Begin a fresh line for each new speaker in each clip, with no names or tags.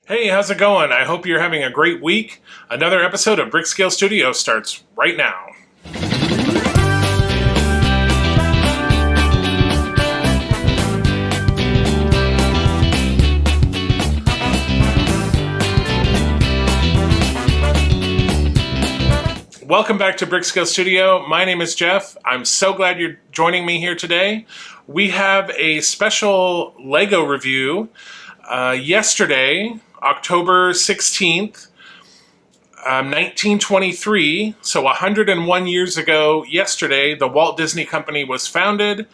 Hey, how's it going? I hope you're having a great week. Another episode of Brickscale Studio starts right now. Welcome back to Brickscale Studio. My name is Jeff. I'm so glad you're joining me here today. We have a special Lego review. Yesterday, October 16th, 1923, so 101 years ago yesterday, the Walt Disney Company was founded.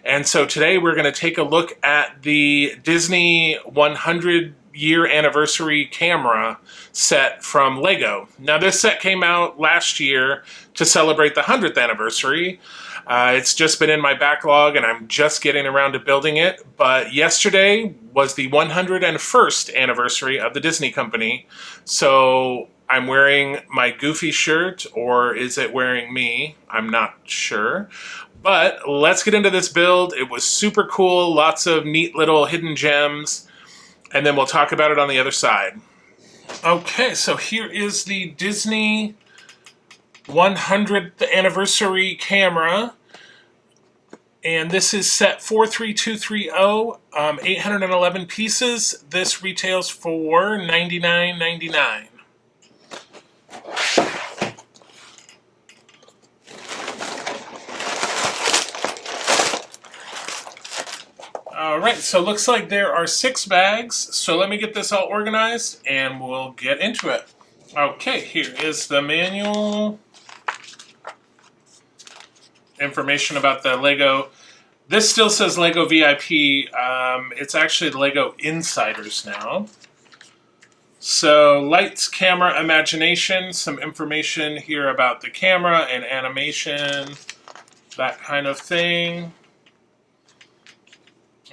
And so today we're going to take a look at the Disney 100-year anniversary camera set from Lego. Now this set came out last year to celebrate the 100th anniversary. It's just been in my backlog and I'm just getting around to building it. But yesterday was the 101st anniversary of the Disney Company. So I'm wearing my Goofy shirt, or is it wearing me? I'm not sure. But let's get into this build. It was super cool, lots of neat little hidden gems, and then we'll talk about it on the other side. Okay, so here is the Disney 100th anniversary camera, and this is set 43230, 811 pieces. This retails for $99.99. Alright, so it looks like there are 6 bags, so let me get this all organized and we'll get into it. Okay, here is the manual. Information about the Lego. This still says Lego VIP. It's actually Lego Insiders now. So, lights, camera, imagination, some information here about the camera and animation, that kind of thing.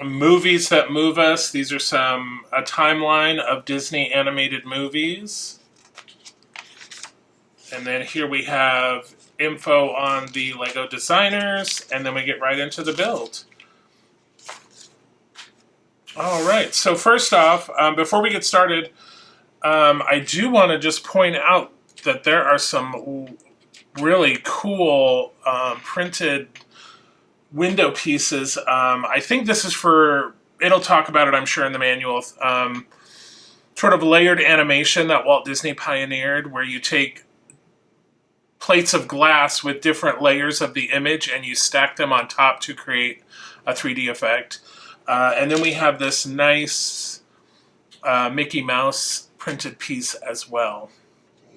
Movies that move us. These are a timeline of Disney animated movies. And then here we have info on the Lego designers, and then we get right into the build. Alright, so first off, before we get started, I do want to just point out that there are some really cool printed window pieces. I think this is it'll talk about it, I'm sure, in the manual. Sort of layered animation that Walt Disney pioneered, where you take plates of glass with different layers of the image and you stack them on top to create a 3D effect. And then we have this nice Mickey Mouse printed piece as well.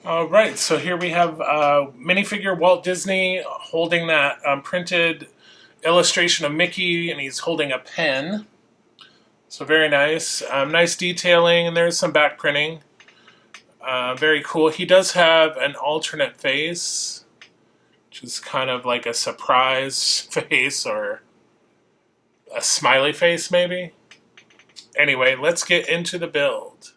Alright, so here we have minifigure Walt Disney holding that printed illustration of Mickey, and he's holding a pen. So very nice. Nice detailing, and there's some back printing. Very cool. He does have an alternate face, which is kind of like a surprise face or a smiley face maybe. Anyway, let's get into the build.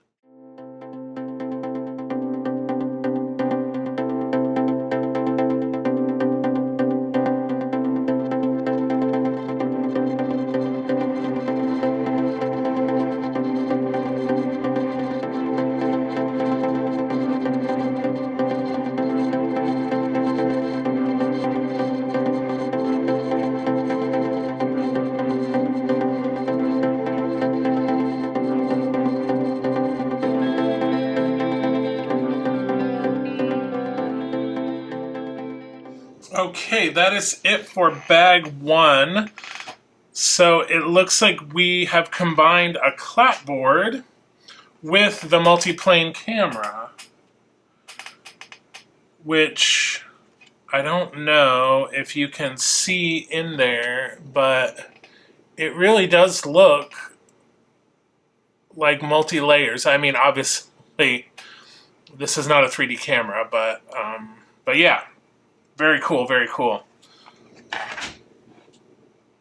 Okay, that is it for bag 1. So it looks like we have combined a clapboard with the multiplane camera, which I don't know if you can see in there, but it really does look like multi-layers. I mean, obviously, this is not a 3D camera, but yeah. Very cool, very cool.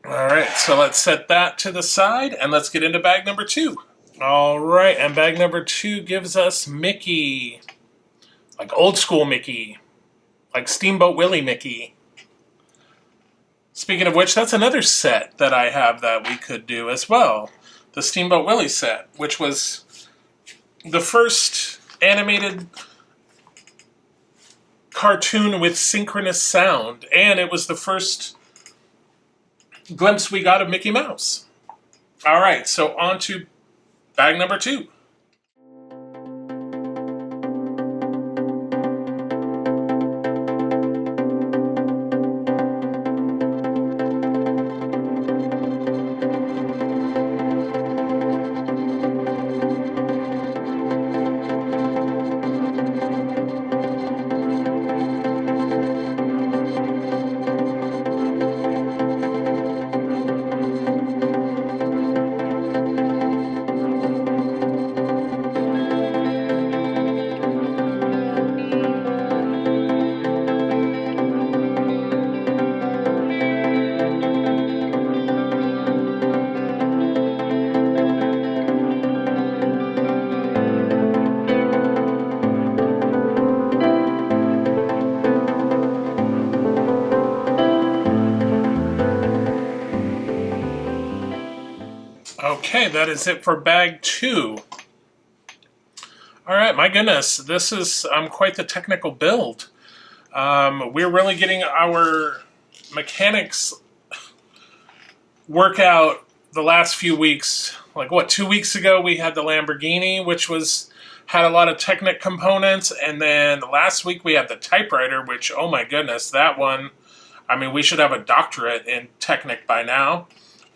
Alright, so let's set that to the side and let's get into bag number 2. Alright, and bag number 2 gives us Mickey. Like old school Mickey. Like Steamboat Willie Mickey. Speaking of which, that's another set that I have that we could do as well. The Steamboat Willie set, which was the first animated cartoon with synchronous sound, and it was the first glimpse we got of Mickey Mouse. All right, so on to bag number 2. Okay, that is it for bag 2. All right, my goodness, this is quite the technical build. We're really getting our mechanics workout the last few weeks. Like what, 2 weeks ago we had the Lamborghini, which had a lot of Technic components, and then last week we had the typewriter, which, oh my goodness, that one, I mean, we should have a doctorate in Technic by now.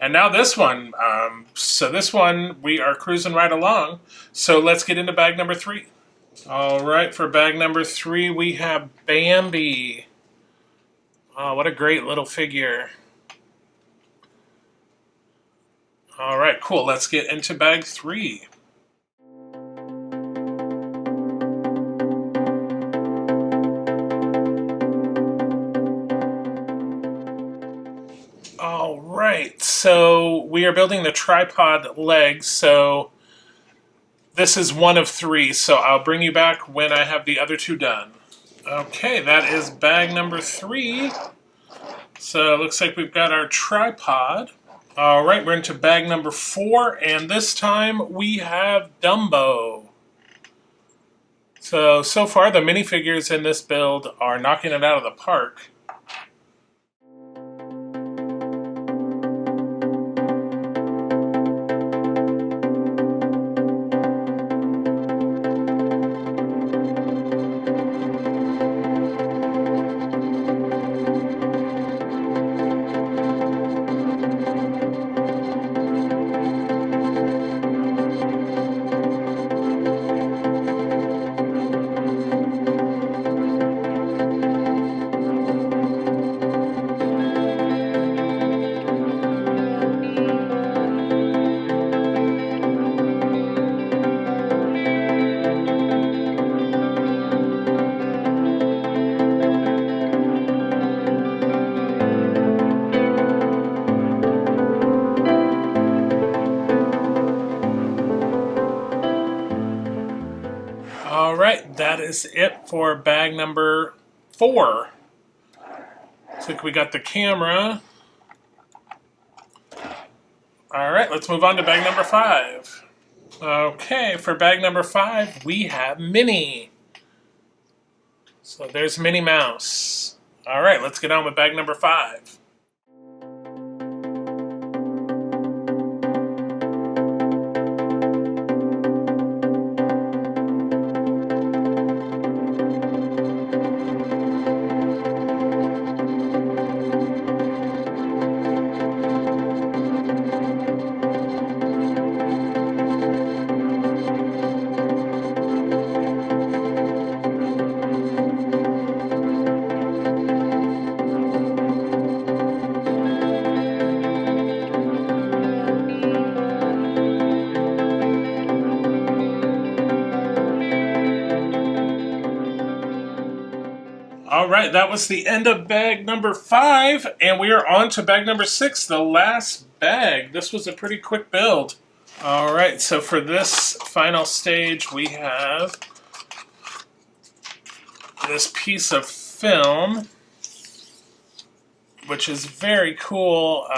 And now this one. So this one, we are cruising right along. So let's get into bag number 3. All right, for bag number 3, we have Bambi. Oh, what a great little figure. All right, cool. Let's get into bag 3. All right, so we are building the tripod legs, so this is one of 3, so I'll bring you back when I have the other 2 done. Okay, that is bag number 3. So it looks like we've got our tripod. All right, we're into bag number 4, and this time we have Dumbo. So far the minifigures in this build are knocking it out of the park. All right, that is it for bag number 4. Looks like we got the camera. All right, let's move on to bag number 5. Okay, for bag number 5, we have Minnie. So there's Minnie Mouse. All right, let's get on with bag number 5. All right, that was the end of bag number 5, and we are on to bag number 6, the last bag. This was a pretty quick build. All right, so for this final stage, we have this piece of film, which is very cool.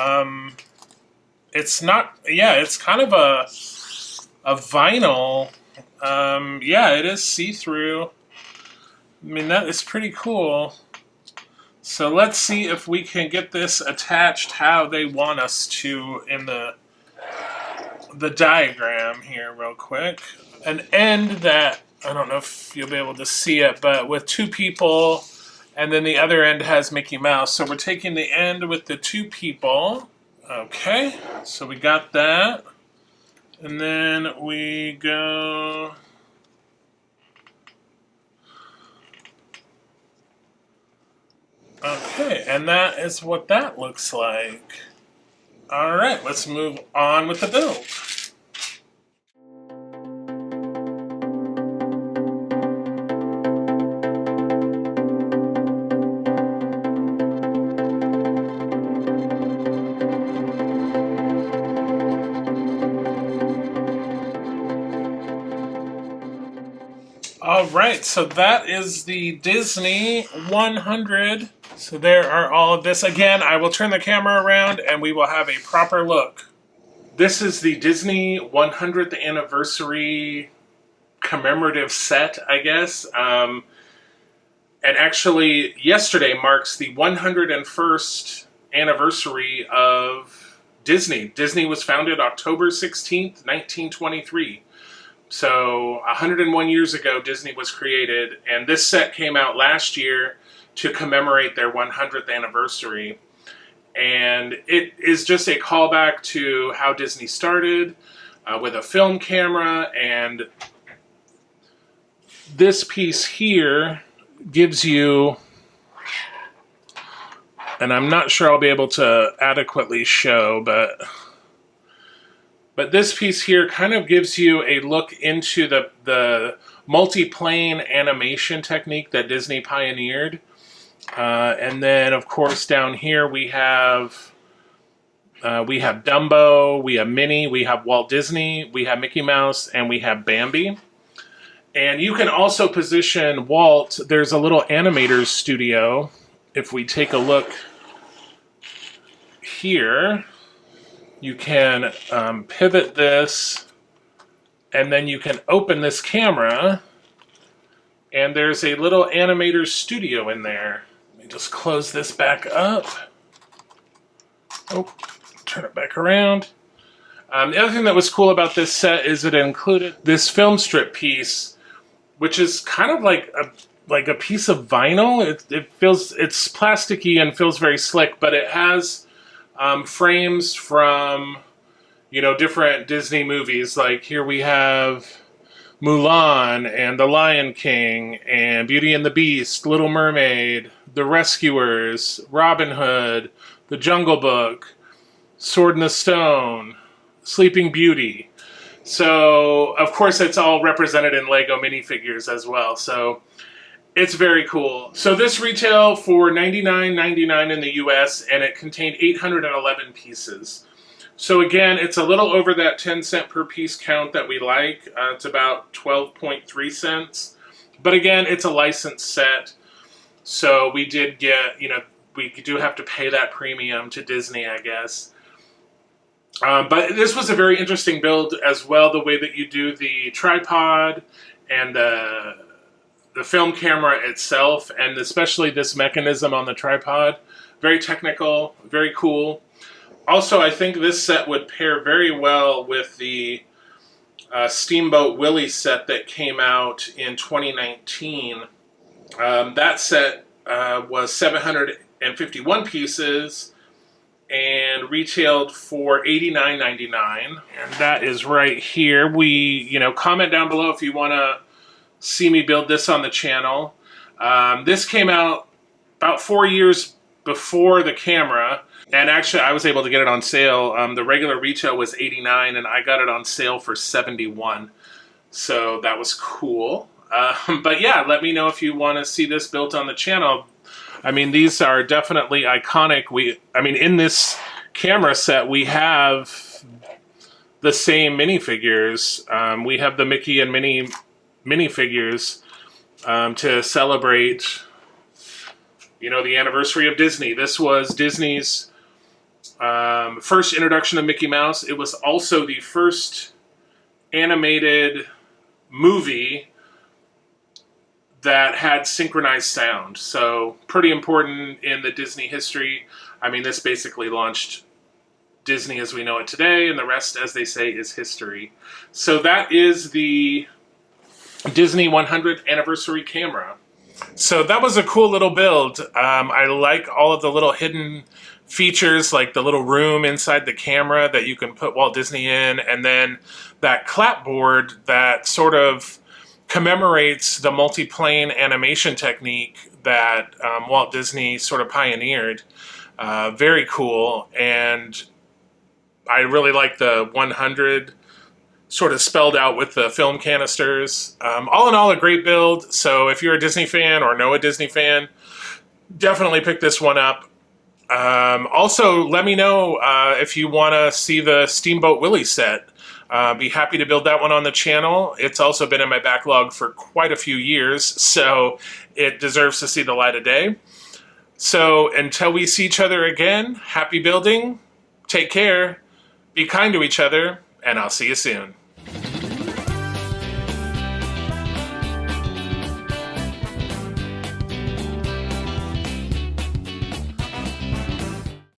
It's not, yeah, it's kind of a vinyl Yeah, it is see-through. I mean, that is pretty cool. So let's see if we can get this attached how they want us to in the diagram here real quick. An end that, I don't know if you'll be able to see it, but with two people, and then the other end has Mickey Mouse. So we're taking the end with the two people. Okay, so we got that. And then we go... Okay, and that is what that looks like. All right, let's move on with the build. All right, so that is the Disney 100. So there are all of this. Again, I will turn the camera around and we will have a proper look. This is the Disney 100th anniversary commemorative set, I guess. And actually, yesterday marks the 101st anniversary of Disney. Disney was founded October 16th, 1923. So 101 years ago, Disney was created, and this set came out last year to commemorate their 100th anniversary. And it is just a callback to how Disney started with a film camera, and this piece here gives you, and I'm not sure I'll be able to adequately show, but this piece here kind of gives you a look into the multiplane animation technique that Disney pioneered. And then, of course, down here we have Dumbo, we have Minnie, we have Walt Disney, we have Mickey Mouse, and we have Bambi. And you can also position Walt. There's a little animator's studio. If we take a look here, you can pivot this, and then you can open this camera, and there's a little animator's studio in there. Let me just close this back up. Oh, turn it back around. The other thing that was cool about this set is it included this film strip piece, which is kind of like a piece of vinyl. It's plasticky and feels very slick, but it has frames from, different Disney movies. Like here we have Mulan and The Lion King and Beauty and the Beast, Little Mermaid, The Rescuers, Robin Hood, The Jungle Book, Sword in the Stone, Sleeping Beauty. So, of course, it's all represented in Lego minifigures as well. So, it's very cool. So this retailed for $99.99 in the US, and it contained 811 pieces. So again, it's a little over that 10-cent per piece count that we like. It's about 12.3 cents. But again, it's a licensed set. So we did get, we do have to pay that premium to Disney, I guess. But this was a very interesting build as well, the way that you do the tripod and the film camera itself, and especially this mechanism on the tripod. Very technical, very cool. Also, I think this set would pair very well with the Steamboat Willie set that came out in 2019. That set was 751 pieces and retailed for $89.99. And that is right here. Comment down below if you want to see me build this on the channel. This came out about 4 years before the camera, and actually I was able to get it on sale. The regular retail was $89, and I got it on sale for $71. So that was cool. But yeah, let me know if you want to see this built on the channel. I mean, these are definitely iconic. In this camera set, we have the same minifigures. We have the Mickey and Minnie minifigures to celebrate, the anniversary of Disney. This was Disney's first introduction of Mickey Mouse. It was also the first animated movie that had synchronized sound. So pretty important in the Disney history. I mean, this basically launched Disney as we know it today, and the rest, as they say, is history. So that is the Disney 100th anniversary camera. So that was a cool little build. I like all of the little hidden features, like the little room inside the camera that you can put Walt Disney in, and then that clapboard that sort of commemorates the multiplane animation technique that Walt Disney sort of pioneered. Very cool, and I really like the 100 sort of spelled out with the film canisters. All in all, a great build. So if you're a Disney fan or know a Disney fan, definitely pick this one up. Also, let me know if you want to see the Steamboat Willie set. Be happy to build that one on the channel. It's also been in my backlog for quite a few years, so it deserves to see the light of day. So until we see each other again, happy building, take care, be kind to each other, and I'll see you soon.